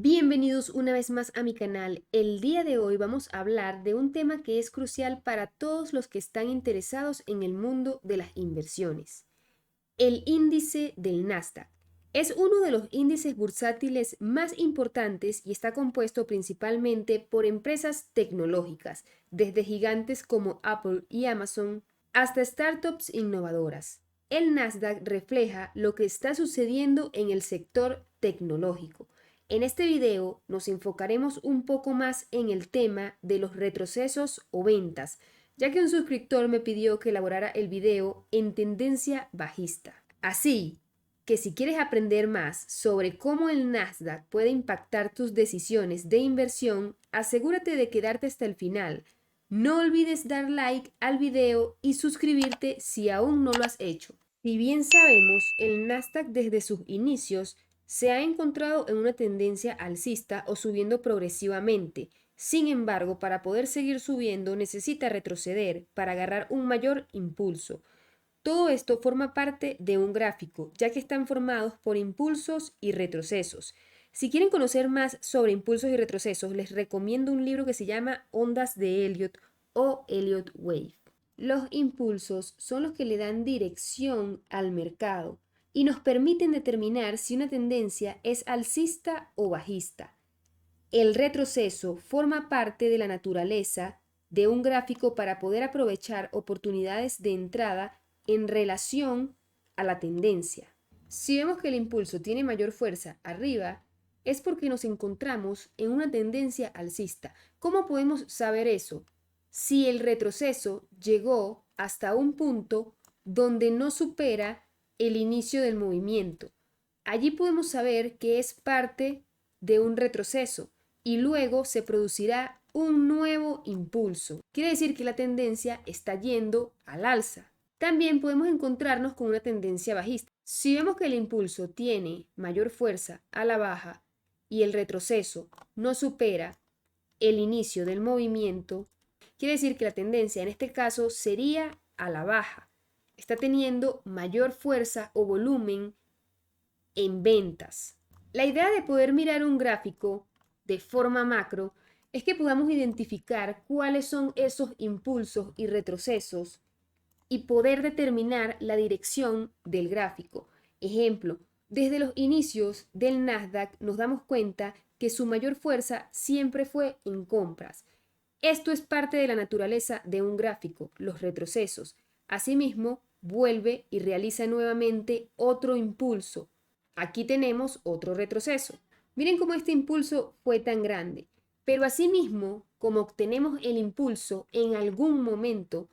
Bienvenidos una vez más a mi canal. El día de hoy vamos a hablar de un tema que es crucial para todos los que están interesados en el mundo de las inversiones. El índice del Nasdaq. Es uno de los índices bursátiles más importantes y está compuesto principalmente por empresas tecnológicas, desde gigantes como Apple y Amazon hasta startups innovadoras. El Nasdaq refleja lo que está sucediendo en el sector tecnológico. En este video nos enfocaremos un poco más en el tema de los retrocesos o ventas, ya que un suscriptor me pidió que elaborara el video en tendencia bajista. Así que si quieres aprender más sobre cómo el Nasdaq puede impactar tus decisiones de inversión, asegúrate de quedarte hasta el final. No olvides dar like al video y suscribirte si aún no lo has hecho. Si bien sabemos, el Nasdaq desde sus inicios se ha encontrado en una tendencia alcista o subiendo progresivamente. Sin embargo, para poder seguir subiendo necesita retroceder para agarrar un mayor impulso. Todo esto forma parte de un gráfico, ya que están formados por impulsos y retrocesos. Si quieren conocer más sobre impulsos y retrocesos, les recomiendo un libro que se llama Ondas de Elliott o Elliott Wave. Los impulsos son los que le dan dirección al mercado y nos permiten determinar si una tendencia es alcista o bajista. El retroceso forma parte de la naturaleza de un gráfico para poder aprovechar oportunidades de entrada en relación a la tendencia. Si vemos que el impulso tiene mayor fuerza arriba, es porque nos encontramos en una tendencia alcista. ¿Cómo podemos saber eso? Si el retroceso llegó hasta un punto donde no supera el inicio del movimiento. Allí podemos saber que es parte de un retroceso y luego se producirá un nuevo impulso. Quiere decir que la tendencia está yendo al alza. También podemos encontrarnos con una tendencia bajista. Si vemos que el impulso tiene mayor fuerza a la baja y el retroceso no supera el inicio del movimiento, quiere decir que la tendencia en este caso sería a la baja. Está teniendo mayor fuerza o volumen en ventas. La idea de poder mirar un gráfico de forma macro es que podamos identificar cuáles son esos impulsos y retrocesos y poder determinar la dirección del gráfico. Ejemplo, desde los inicios del Nasdaq nos damos cuenta que su mayor fuerza siempre fue en compras. Esto es parte de la naturaleza de un gráfico, los retrocesos. Asimismo, vuelve y realiza nuevamente otro impulso. Aquí tenemos otro retroceso. Miren cómo este impulso fue tan grande. Pero asimismo, como obtenemos el impulso en algún momento,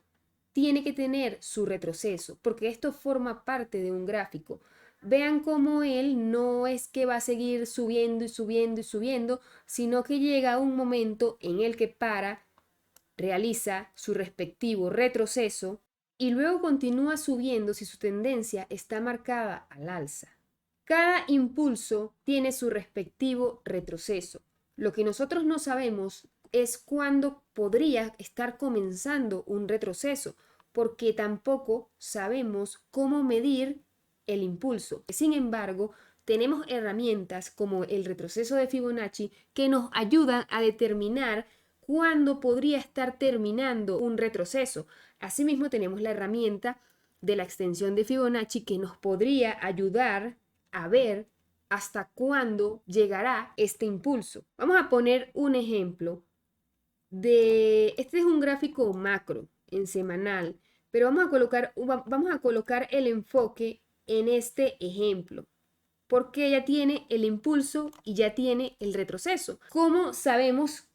tiene que tener su retroceso, porque esto forma parte de un gráfico. Vean cómo él no es que va a seguir subiendo y subiendo y subiendo, sino que llega un momento en el que para, realiza su respectivo retroceso y luego continúa subiendo si su tendencia está marcada al alza. Cada impulso tiene su respectivo retroceso. Lo que nosotros no sabemos es cuándo podría estar comenzando un retroceso, porque tampoco sabemos cómo medir el impulso. Sin embargo, tenemos herramientas como el retroceso de Fibonacci que nos ayudan a determinar cuándo podría estar terminando un retroceso. Asimismo, tenemos la herramienta de la extensión de Fibonacci que nos podría ayudar a ver hasta cuándo llegará este impulso. Vamos a poner un ejemplo este es un gráfico macro en semanal, pero vamos a colocar el enfoque en este ejemplo, porque ya tiene el impulso y ya tiene el retroceso. ¿Cómo sabemos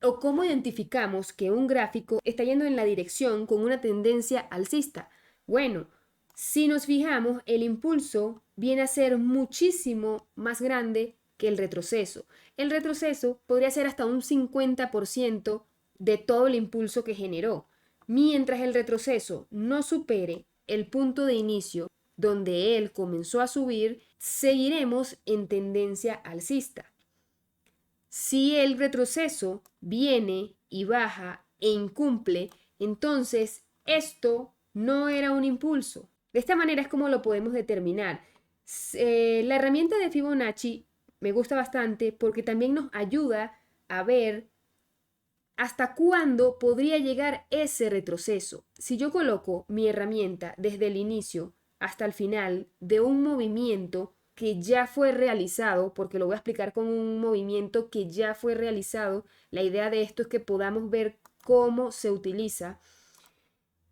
o cómo identificamos que un gráfico está yendo en la dirección con una tendencia alcista? Bueno, si nos fijamos, el impulso viene a ser muchísimo más grande que el retroceso. El retroceso podría ser hasta un 50% de todo el impulso que generó, mientras el retroceso no supere el punto de inicio donde él comenzó a subir, seguiremos en tendencia alcista. Si el retroceso viene y baja e incumple, entonces esto no era un impulso. De esta manera es como lo podemos determinar. La herramienta de Fibonacci me gusta bastante porque también nos ayuda a ver hasta cuándo podría llegar ese retroceso. Si yo coloco mi herramienta desde el inicio hasta el final de un movimiento que ya fue realizado, porque lo voy a explicar con un movimiento que ya fue realizado, la idea de esto es que podamos ver cómo se utiliza,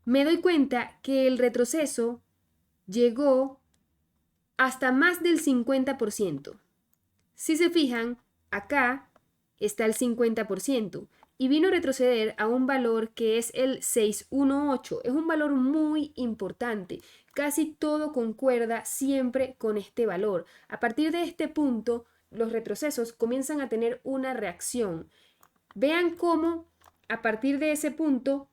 me doy cuenta que el retroceso llegó hasta más del 50%. Si se fijan, acá está el 50% y vino a retroceder a un valor que es el 618. Es un valor muy importante. Casi todo concuerda siempre con este valor. A partir de este punto, los retrocesos comienzan a tener una reacción. Vean cómo a partir de ese punto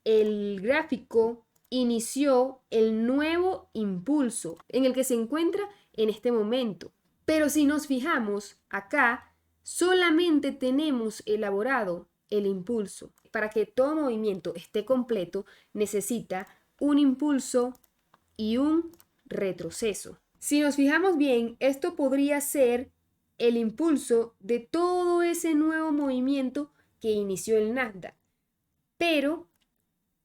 el gráfico inició el nuevo impulso en el que se encuentra en este momento. Pero si nos fijamos acá, solamente tenemos elaborado el impulso. Para que todo movimiento esté completo, necesita un impulso y un retroceso. Si nos fijamos bien, esto podría ser el impulso de todo ese nuevo movimiento que inició el Nasdaq. Pero,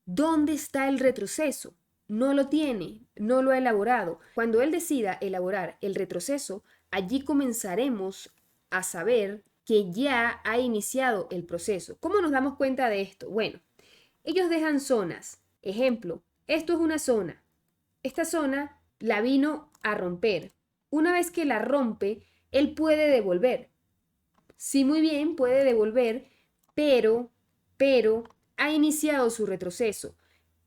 ¿dónde está el retroceso? No lo tiene, no lo ha elaborado. Cuando él decida elaborar el retroceso, allí comenzaremos a saber que ya ha iniciado el proceso. ¿Cómo nos damos cuenta de esto? Bueno, ellos dejan zonas. Ejemplo, esto es una zona. Esta zona la vino a romper. Una vez que la rompe, él puede devolver. Sí, muy bien, puede devolver, pero ha iniciado su retroceso.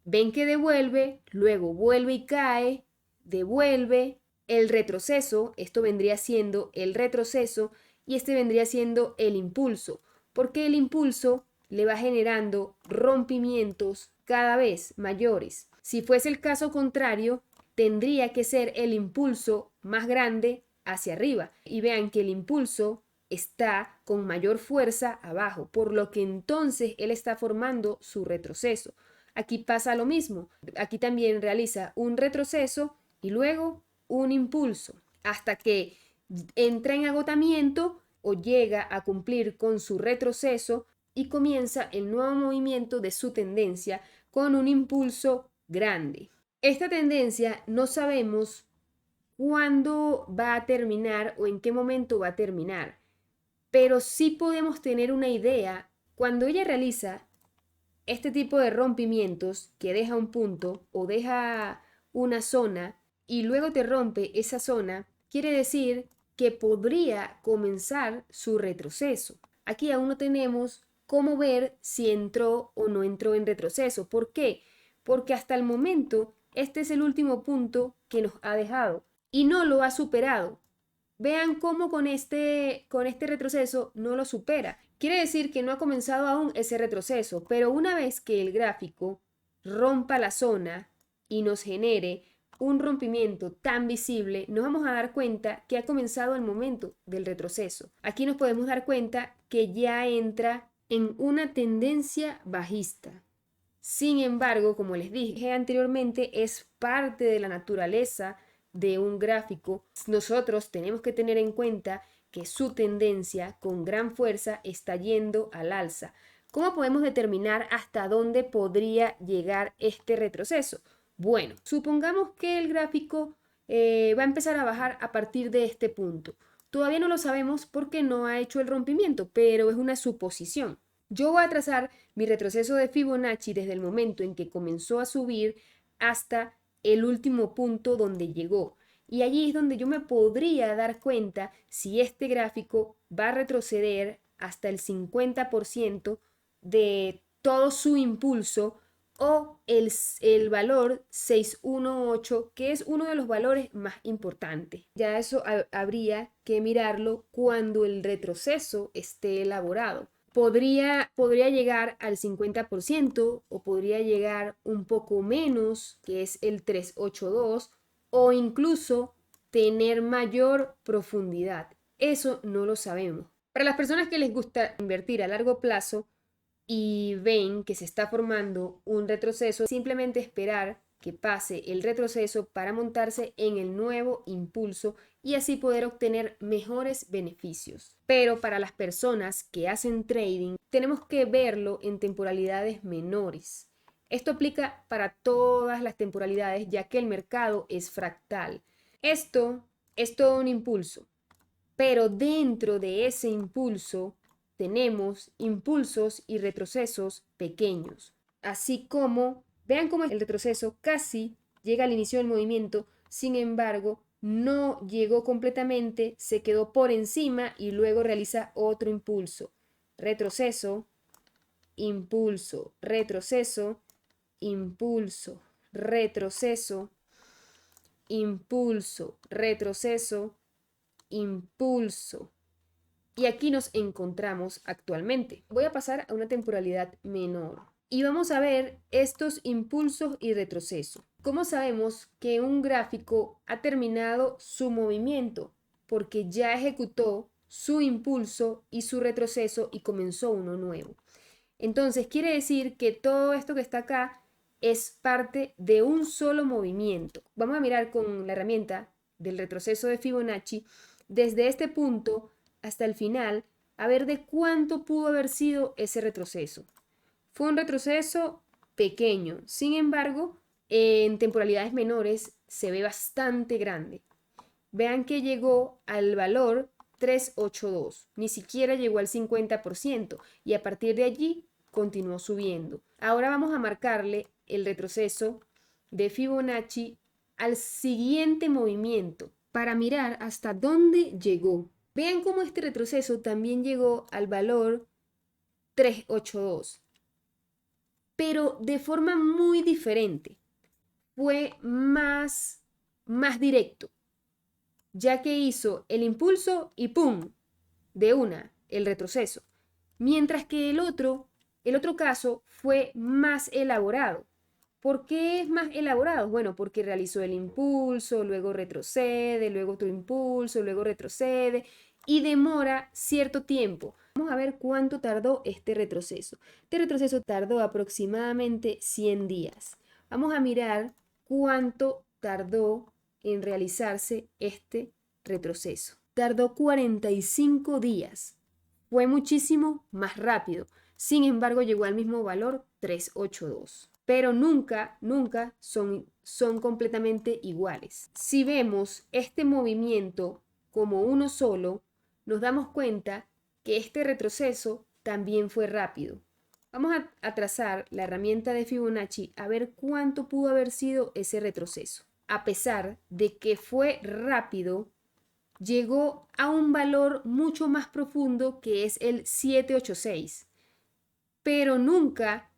Ven que devuelve, luego vuelve y cae, devuelve. El retroceso, esto vendría siendo el retroceso y este vendría siendo el impulso, porque el impulso le va generando rompimientos cada vez mayores. Si fuese el caso contrario, tendría que ser el impulso más grande hacia arriba. Y vean que el impulso está con mayor fuerza abajo, por lo que entonces él está formando su retroceso. Aquí pasa lo mismo. Aquí también realiza un retroceso y luego un impulso hasta que entra en agotamiento o llega a cumplir con su retroceso y comienza el nuevo movimiento de su tendencia con un impulso grande. Esta tendencia no sabemos cuándo va a terminar o en qué momento va a terminar, pero sí podemos tener una idea cuando ella realiza este tipo de rompimientos que deja un punto o deja una zona y luego te rompe esa zona, quiere decir que podría comenzar su retroceso. Aquí aún no tenemos cómo ver si entró o no entró en retroceso. ¿Por qué? Porque hasta el momento este es el último punto que nos ha dejado y no lo ha superado. Vean cómo con este retroceso no lo supera. Quiere decir que no ha comenzado aún ese retroceso, pero una vez que el gráfico rompa la zona y nos genere un rompimiento tan visible, nos vamos a dar cuenta que ha comenzado el momento del retroceso. Aquí nos podemos dar cuenta que ya entra en una tendencia bajista. Sin embargo, como les dije anteriormente, es parte de la naturaleza de un gráfico. Nosotros tenemos que tener en cuenta que su tendencia con gran fuerza está yendo al alza. ¿Cómo podemos determinar hasta dónde podría llegar este retroceso? Bueno, supongamos que el gráfico va a empezar a bajar a partir de este punto. Todavía no lo sabemos porque no ha hecho el rompimiento, pero es una suposición. Yo voy a trazar mi retroceso de Fibonacci desde el momento en que comenzó a subir hasta el último punto donde llegó. Y allí es donde yo me podría dar cuenta si este gráfico va a retroceder hasta el 50% de todo su impulso o el valor 618, que es uno de los valores más importantes. Ya eso habría que mirarlo cuando el retroceso esté elaborado. Podría llegar al 50% o podría llegar un poco menos, que es el 382, o incluso tener mayor profundidad. Eso no lo sabemos. Para las personas que les gusta invertir a largo plazo y ven que se está formando un retroceso, simplemente esperar que pase el retroceso para montarse en el nuevo impulso y así poder obtener mejores beneficios. Pero para las personas que hacen trading, tenemos que verlo en temporalidades menores. Esto aplica para todas las temporalidades, ya que el mercado es fractal. Esto es todo un impulso, pero dentro de ese impulso tenemos impulsos y retrocesos pequeños, así como, vean cómo el retroceso casi llega al inicio del movimiento, sin embargo, no llegó completamente, se quedó por encima y luego realiza otro impulso. Retroceso, impulso, retroceso, impulso, retroceso, impulso, retroceso, impulso. Y aquí nos encontramos actualmente. Voy a pasar a una temporalidad menor. Y vamos a ver estos impulsos y retrocesos. ¿Cómo sabemos que un gráfico ha terminado su movimiento? Porque ya ejecutó su impulso y su retroceso y comenzó uno nuevo. Entonces quiere decir que todo esto que está acá es parte de un solo movimiento. Vamos a mirar con la herramienta del retroceso de Fibonacci desde este punto hasta el final a ver de cuánto pudo haber sido ese retroceso. Fue un retroceso pequeño, sin embargo, en temporalidades menores se ve bastante grande. Vean que llegó al valor 382, ni siquiera llegó al 50% y a partir de allí continuó subiendo. Ahora vamos a marcarle el retroceso de Fibonacci al siguiente movimiento para mirar hasta dónde llegó. Vean cómo este retroceso también llegó al valor 382, pero de forma muy diferente. Fue más directo, ya que hizo el impulso y ¡pum!, de una, el retroceso. Mientras que el otro caso fue más elaborado. ¿Por qué es más elaborado? Bueno, porque realizó el impulso, luego retrocede, luego otro impulso, luego retrocede y demora cierto tiempo. Vamos a ver cuánto tardó este retroceso. Este retroceso tardó aproximadamente 100 días. Vamos a mirar cuánto tardó en realizarse este retroceso. Tardó 45 días. Fue muchísimo más rápido. Sin embargo, llegó al mismo valor 382. Pero nunca son completamente iguales. Si vemos este movimiento como uno solo, nos damos cuenta que este retroceso también fue rápido. Vamos a trazar la herramienta de Fibonacci a ver cuánto pudo haber sido ese retroceso. A pesar de que fue rápido, llegó a un valor mucho más profundo que es el 786, pero nunca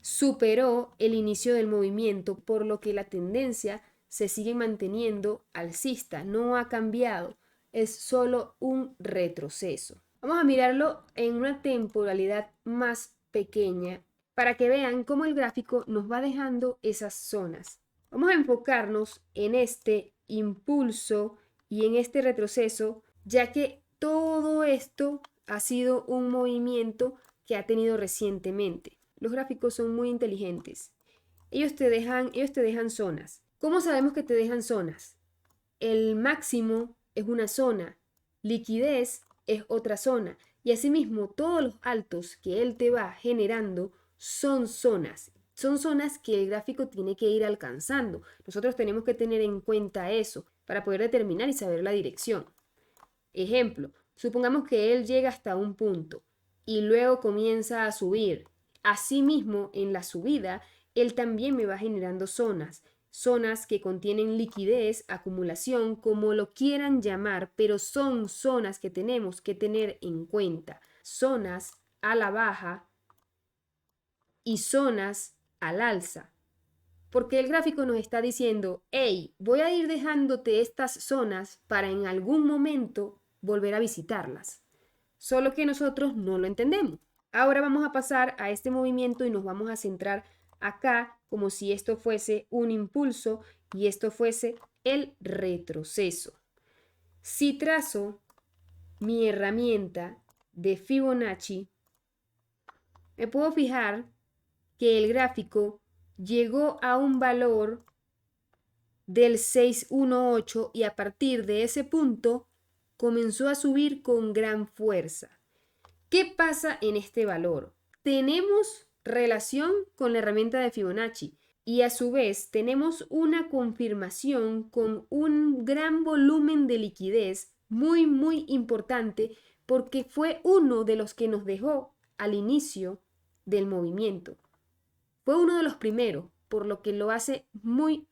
superó el inicio del movimiento, por lo que la tendencia se sigue manteniendo alcista, no ha cambiado, es solo un retroceso. Vamos a mirarlo en una temporalidad más pequeña para que vean cómo el gráfico nos va dejando esas zonas. Vamos a enfocarnos en este impulso y en este retroceso, ya que todo esto ha sido un movimiento que ha tenido recientemente. Los gráficos son muy inteligentes. Ellos te dejan zonas. ¿Cómo sabemos que te dejan zonas? El máximo es una zona, liquidez es otra zona y asimismo todos los altos que él te va generando son zonas. Son zonas que el gráfico tiene que ir alcanzando. Nosotros tenemos que tener en cuenta eso para poder determinar y saber la dirección. Ejemplo, supongamos que él llega hasta un punto y luego comienza a subir. Asimismo, en la subida, él también me va generando zonas que contienen liquidez, acumulación, como lo quieran llamar, pero son zonas que tenemos que tener en cuenta. Zonas a la baja y zonas al alza. Porque el gráfico nos está diciendo, hey, voy a ir dejándote estas zonas para en algún momento volver a visitarlas. Solo que nosotros no lo entendemos. Ahora vamos a pasar a este movimiento y nos vamos a centrar acá como si esto fuese un impulso y esto fuese el retroceso. Si trazo mi herramienta de Fibonacci, me puedo fijar que el gráfico llegó a un valor del 618 y a partir de ese punto comenzó a subir con gran fuerza. ¿Qué pasa en este valor? Tenemos relación con la herramienta de Fibonacci y a su vez tenemos una confirmación con un gran volumen de liquidez muy importante porque fue uno de los que nos dejó al inicio del movimiento. Fue uno de los primeros, por lo que lo hace muy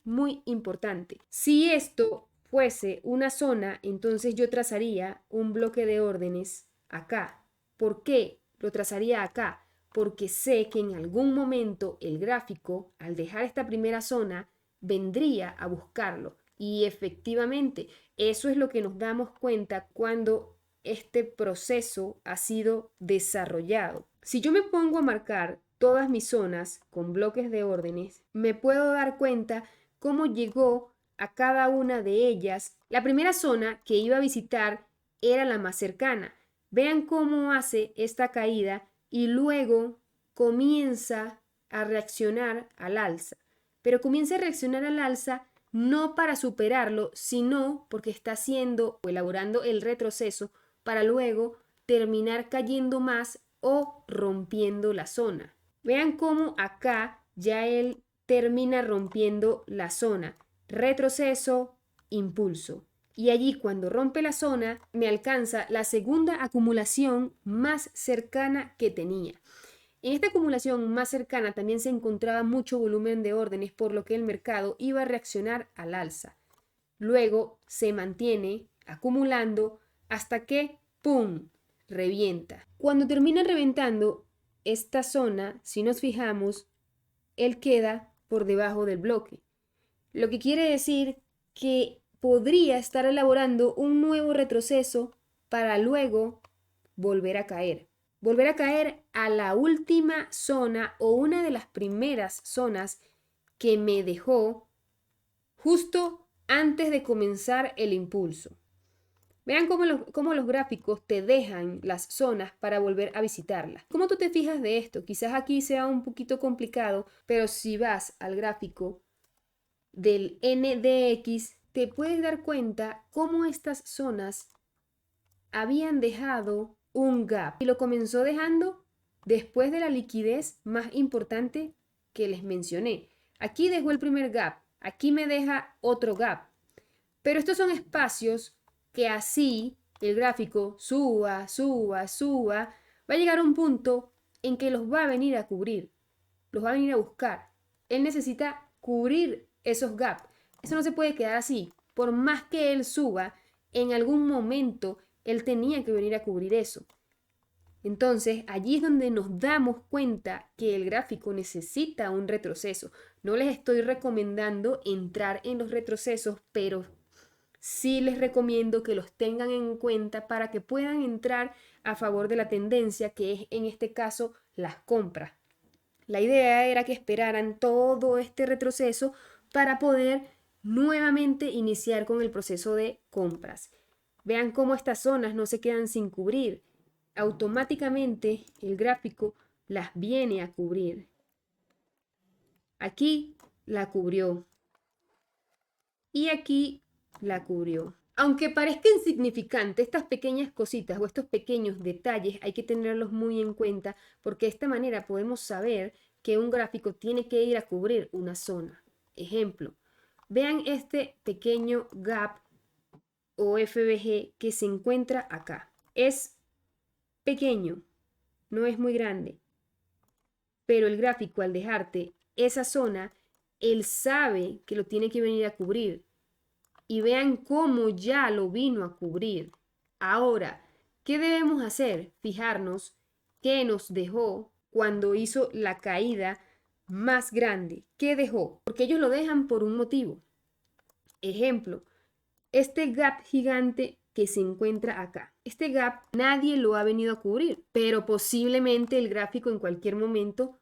importante. Si esto fuese una zona, entonces yo trazaría un bloque de órdenes acá. ¿Por qué lo trazaría acá? Porque sé que en algún momento el gráfico, al dejar esta primera zona, vendría a buscarlo. Y efectivamente, eso es lo que nos damos cuenta cuando este proceso ha sido desarrollado. Si yo me pongo a marcar todas mis zonas con bloques de órdenes, me puedo dar cuenta cómo llegó a cada una de ellas. La primera zona que iba a visitar era la más cercana. Vean cómo hace esta caída y luego comienza a reaccionar al alza. Pero comienza a reaccionar al alza no para superarlo, sino porque está haciendo o elaborando el retroceso para luego terminar cayendo más o rompiendo la zona. Vean cómo acá ya él termina rompiendo la zona. Retroceso, impulso. Y allí cuando rompe la zona me alcanza la segunda acumulación más cercana que tenía. En esta acumulación más cercana también se encontraba mucho volumen de órdenes, por lo que el mercado iba a reaccionar al alza. Luego se mantiene acumulando hasta que ¡pum!, revienta. Cuando termina reventando esta zona, si nos fijamos, él queda por debajo del bloque. Lo que quiere decir que podría estar elaborando un nuevo retroceso para luego volver a caer. Volver a caer a la última zona o una de las primeras zonas que me dejó justo antes de comenzar el impulso. Vean cómo los gráficos te dejan las zonas para volver a visitarlas. ¿Cómo tú te fijas de esto? Quizás aquí sea un poquito complicado, pero si vas al gráfico del NDX, te puedes dar cuenta cómo estas zonas habían dejado un gap y lo comenzó dejando después de la liquidez más importante que les mencioné. Aquí dejó el primer gap, aquí me deja otro gap, pero estos son espacios que así el gráfico suba, va a llegar a un punto en que los va a venir a cubrir, los va a venir a buscar. Él necesita cubrir esos gaps. Eso no se puede quedar así. Por más que él suba, en algún momento él tenía que venir a cubrir eso. Entonces, allí es donde nos damos cuenta que el gráfico necesita un retroceso. No les estoy recomendando entrar en los retrocesos, pero sí les recomiendo que los tengan en cuenta para que puedan entrar a favor de la tendencia, que es en este caso las compras. La idea era que esperaran todo este retroceso para poder nuevamente iniciar con el proceso de compras. Vean cómo estas zonas no se quedan sin cubrir. Automáticamente el gráfico las viene a cubrir. Aquí la cubrió. Y aquí la cubrió. Aunque parezca insignificante, estas pequeñas cositas o estos pequeños detalles hay que tenerlos muy en cuenta porque de esta manera podemos saber que un gráfico tiene que ir a cubrir una zona. Ejemplo, vean este pequeño gap o FBG que se encuentra acá. Es pequeño, no es muy grande, pero el gráfico al dejarte esa zona, él sabe que lo tiene que venir a cubrir. Y vean cómo ya lo vino a cubrir. Ahora, ¿qué debemos hacer? Fijarnos qué nos dejó cuando hizo la caída más grande. ¿Qué dejó? Porque ellos lo dejan por un motivo. Ejemplo, este gap gigante que se encuentra acá. Este gap nadie lo ha venido a cubrir, pero posiblemente el gráfico en cualquier momento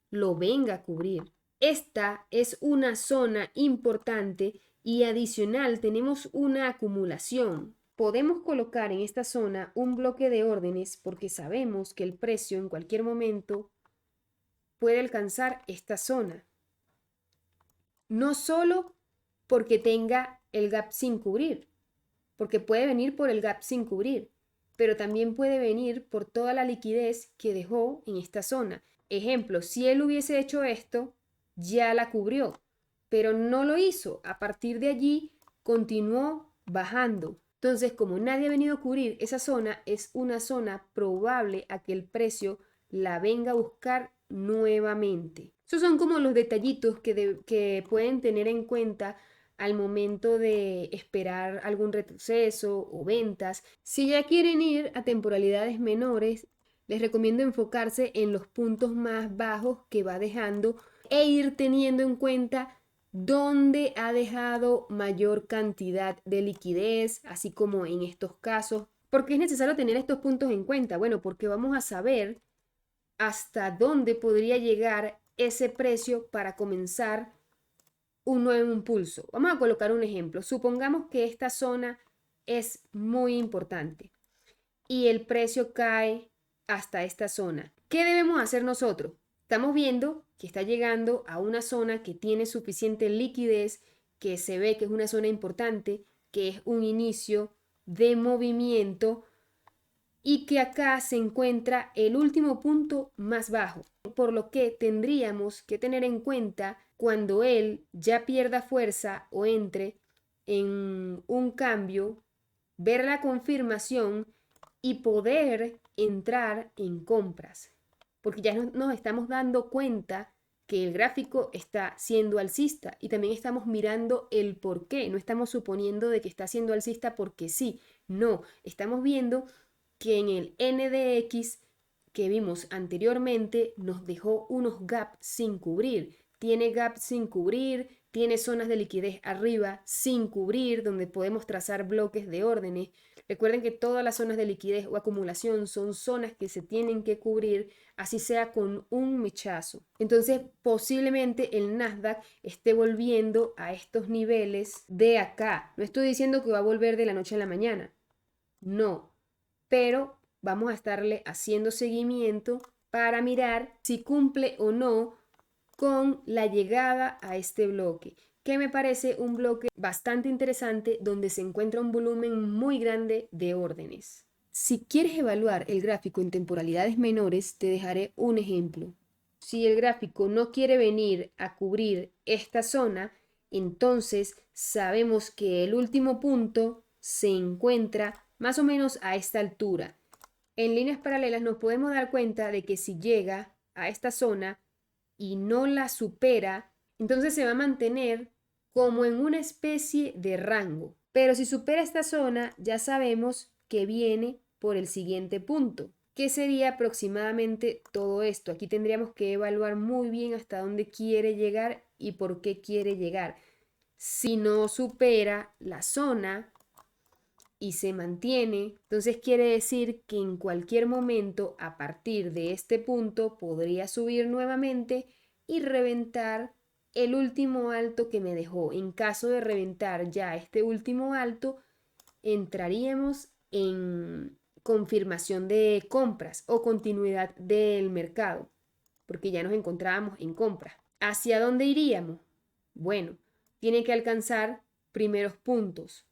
lo venga a cubrir. Esta es una zona importante y adicional tenemos una acumulación. Podemos colocar en esta zona un bloque de órdenes porque sabemos que el precio en cualquier momento puede alcanzar esta zona. no solo porque tenga el gap sin cubrir, porque puede venir por el gap sin cubrir, pero también puede venir por toda la liquidez que dejó en esta zona. Ejemplo, si él hubiese hecho esto, ya la cubrió, pero no lo hizo. A partir de allí continuó bajando. Entonces, como nadie ha venido a cubrir esa zona, es una zona probable a que el precio la venga a buscar nuevamente. Esos son como los detallitos que pueden tener en cuenta al momento de esperar algún retroceso o ventas. Si ya quieren ir a temporalidades menores, les recomiendo enfocarse en los puntos más bajos que va dejando e ir teniendo en cuenta dónde ha dejado mayor cantidad de liquidez, así como en estos casos. ¿Por qué es necesario tener estos puntos en cuenta? Bueno, porque vamos a saber hasta dónde podría llegar ese precio para comenzar un nuevo impulso. Vamos a colocar un ejemplo. Supongamos que esta zona es muy importante y el precio cae hasta esta zona. ¿Qué debemos hacer nosotros? Estamos viendo que está llegando a una zona que tiene suficiente liquidez, que se ve que es una zona importante, que es un inicio de movimiento y que acá se encuentra el último punto más bajo, por lo que tendríamos que tener en cuenta cuando él ya pierda fuerza o entre en un cambio, ver la confirmación y poder entrar en compras, porque ya nos estamos dando cuenta que el gráfico está siendo alcista y también estamos mirando el por qué. No estamos suponiendo de que está siendo alcista porque sí, no, estamos viendo que en el NDX que vimos anteriormente nos dejó unos gaps sin cubrir. Tiene gaps sin cubrir, tiene zonas de liquidez arriba sin cubrir, donde podemos trazar bloques de órdenes. Recuerden que todas las zonas de liquidez o acumulación son zonas que se tienen que cubrir, así sea con un mechazo. Entonces, posiblemente el Nasdaq esté volviendo a estos niveles de acá. No estoy diciendo que va a volver de la noche a la mañana. No, pero vamos a estarle haciendo seguimiento para mirar si cumple o no con la llegada a este bloque, que me parece un bloque bastante interesante donde se encuentra un volumen muy grande de órdenes. Si quieres evaluar el gráfico en temporalidades menores, te dejaré un ejemplo. Si el gráfico no quiere venir a cubrir esta zona, entonces sabemos que el último punto se encuentra más o menos a esta altura. En líneas paralelas nos podemos dar cuenta de que si llega a esta zona y no la supera, entonces se va a mantener como en una especie de rango. Pero si supera esta zona, ya sabemos que viene por el siguiente punto. ¿Qué sería aproximadamente todo esto? Aquí tendríamos que evaluar muy bien hasta dónde quiere llegar y por qué quiere llegar. Si no supera la zona y se mantiene, entonces quiere decir que en cualquier momento a partir de este punto podría subir nuevamente y reventar el último alto que me dejó. En caso de reventar ya este último alto, entraríamos en confirmación de compras o continuidad del mercado, porque ya nos encontrábamos en compra. ¿Hacia dónde iríamos? Bueno, tiene que alcanzar primeros puntos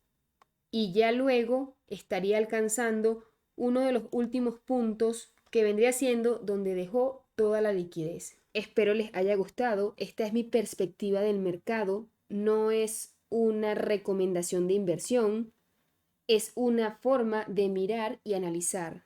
y ya luego estaría alcanzando uno de los últimos puntos que vendría siendo donde dejó toda la liquidez. Espero les haya gustado. Esta es mi perspectiva del mercado. No es una recomendación de inversión, es una forma de mirar y analizar.